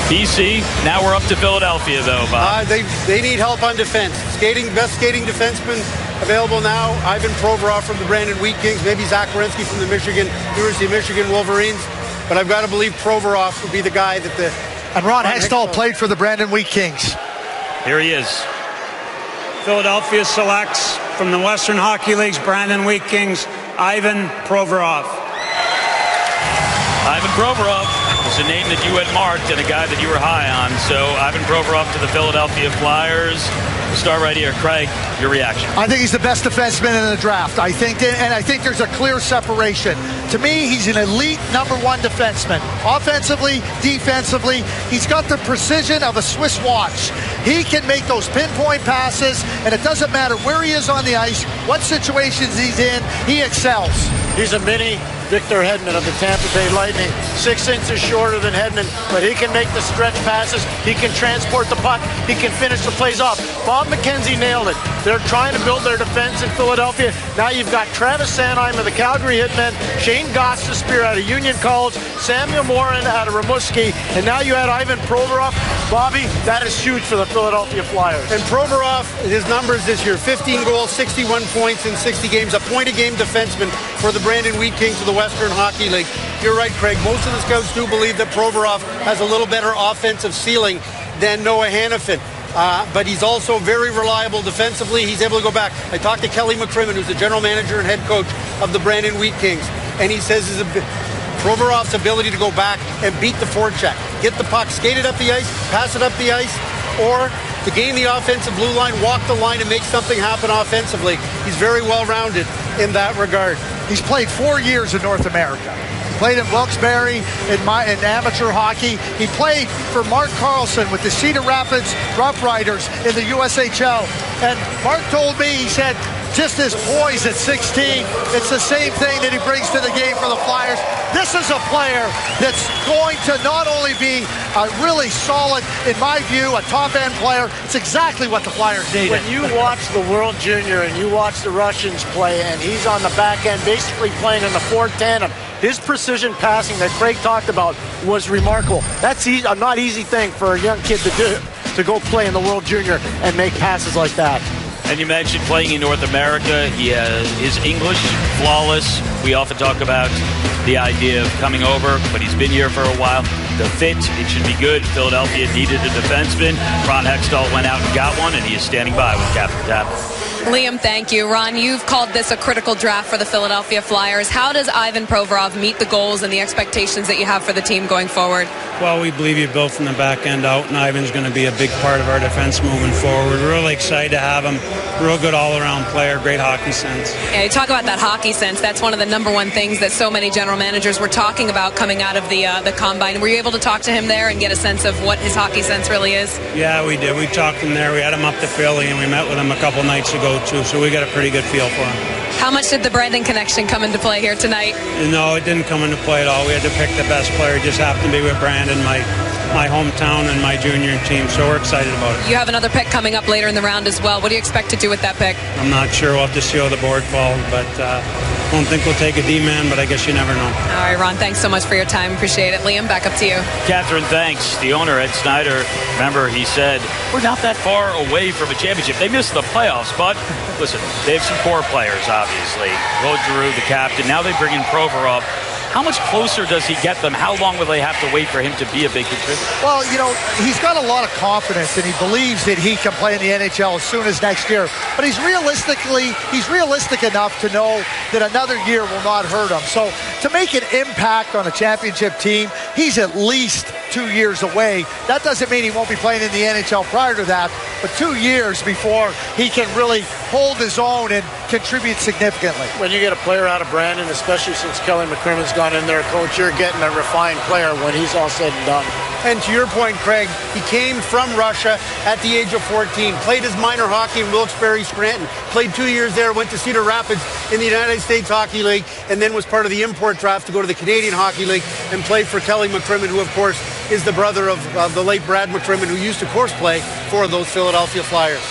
BC, now we're up to Philadelphia, though, Bob. They need help on defense. Best skating defenseman available now, Ivan Provorov from the Brandon Wheat Kings, maybe Zach Werenski from the University of Michigan Wolverines. But I've got to believe Provorov would be the guy that the... And Ron Hextall played for the Brandon Wheat Kings. Here he is. Philadelphia selects from the Western Hockey League's Brandon Wheat Kings, Ivan Provorov. Ivan Provorov is a name that you had marked and a guy that you were high on. So Ivan Provorov to the Philadelphia Flyers. We'll start right here. Craig, your reaction. I think he's the best defenseman in the draft. I think there's a clear separation. To me, he's an elite #1 defenseman. Offensively, defensively, he's got the precision of a Swiss watch. He can make those pinpoint passes, and it doesn't matter where he is on the ice, what situations he's in, he excels. He's a mini Victor Hedman of the Tampa Bay Lightning. 6 inches shorter than Hedman, but he can make the stretch passes. He can transport the puck. He can finish the plays off. Bob McKenzie nailed it. They're trying to build their defense in Philadelphia. Now you've got Travis Sanheim of the Calgary Hitmen, Shane Gostisbehere out of Union College, Samuel Morin out of Rimouski, and now you had Ivan Provorov. Bobby, that is huge for the Philadelphia Flyers. And Provorov, his numbers this year, 15 goals, 61 points in 60 games, a point-a-game defenseman for the Brandon Wheat Kings of the Western Hockey League. You're right, Craig. Most of the scouts do believe that Provorov has a little better offensive ceiling than Noah Hanifin. But he's also very reliable defensively. He's able to go back. I talked to Kelly McCrimmon, who's the general manager and head coach of the Brandon Wheat Kings, and he says Provorov's ability to go back and beat the forecheck, get the puck, skate it up the ice, pass it up the ice, or to gain the offensive blue line, walk the line, and make something happen offensively. He's very well-rounded in that regard. He's played 4 years in North America. He played in Wilkes-Barre in amateur hockey. He played for Mark Carlson with the Cedar Rapids Rough Riders in the USHL. And Mark told me, he said, just his poise at 16, it's the same thing that he brings to the game for the Flyers. This is a player that's going to not only be a really solid, in my view, a top-end player. It's exactly what the Flyers needed. When you watch the World Junior and you watch the Russians play, and he's on the back end basically playing in the forward tandem, his precision passing that Craig talked about was remarkable. That's a not easy thing for a young kid to do, to go play in the World Junior and make passes like that. And you mentioned playing in North America. He is English, flawless. We often talk about the idea of coming over, but he's been here for a while. The fit, it should be good. Philadelphia needed a defenseman. Ron Hextall went out and got one, and he is standing by with Captain Tap. Liam, thank you. Ron, you've called this a critical draft for the Philadelphia Flyers. How does Ivan Provorov meet the goals and the expectations that you have for the team going forward? Well, we believe you built from the back end out, and Ivan's going to be a big part of our defense moving forward. We're really excited to have him. Real good all-around player, great hockey sense. Yeah, you talk about that hockey sense. That's one of the #1 things that so many general managers were talking about coming out of the combine. Were you able to talk to him there and get a sense of what his hockey sense really is? Yeah, we did. We talked him there. We had him up to Philly, and we met with him a couple nights ago, too, so we got a pretty good feel for him. How much did the Brandon connection come into play here tonight? No, it didn't come into play at all. We had to pick the best player. It just happened to be with Brandon, my hometown and my junior team, so we're excited about it. You have another pick coming up later in the round as well. What do you expect to do with that pick? I'm not sure. We'll have to see how the board falls, but I don't think we'll take a D-man, but I guess you never know. All right, Ron, thanks so much for your time. Appreciate it. Liam, back up to you. Catherine, thanks. The owner, Ed Snyder, remember he said, we're not that far away from a championship. They missed the playoffs, but listen, they have some core players, obviously. Claude Giroux, the captain. Now they bring in Provorov. How much closer does he get them? How long will they have to wait for him to be a big contributor? Well, you know, he's got a lot of confidence, and he believes that he can play in the NHL as soon as next year. But he's realistic enough to know that another year will not hurt him. So to make an impact on a championship team, he's at least 2 years away. That doesn't mean he won't be playing in the NHL prior to that, but 2 years before he can really hold his own and contribute significantly. When you get a player out of Brandon, especially since Kelly McCrimmon's gone in there, coach, you're getting a refined player when he's all said and done. And to your point, Craig, he came from Russia at the age of 14, played his minor hockey in Wilkes-Barre, Scranton, played 2 years there, went to Cedar Rapids in the United States Hockey League, and then was part of the import draft to go to the Canadian Hockey League and play for Kelly McCrimmon, who, of course, is the brother of the late Brad McCrimmon, who used to course play for those Philadelphia Flyers.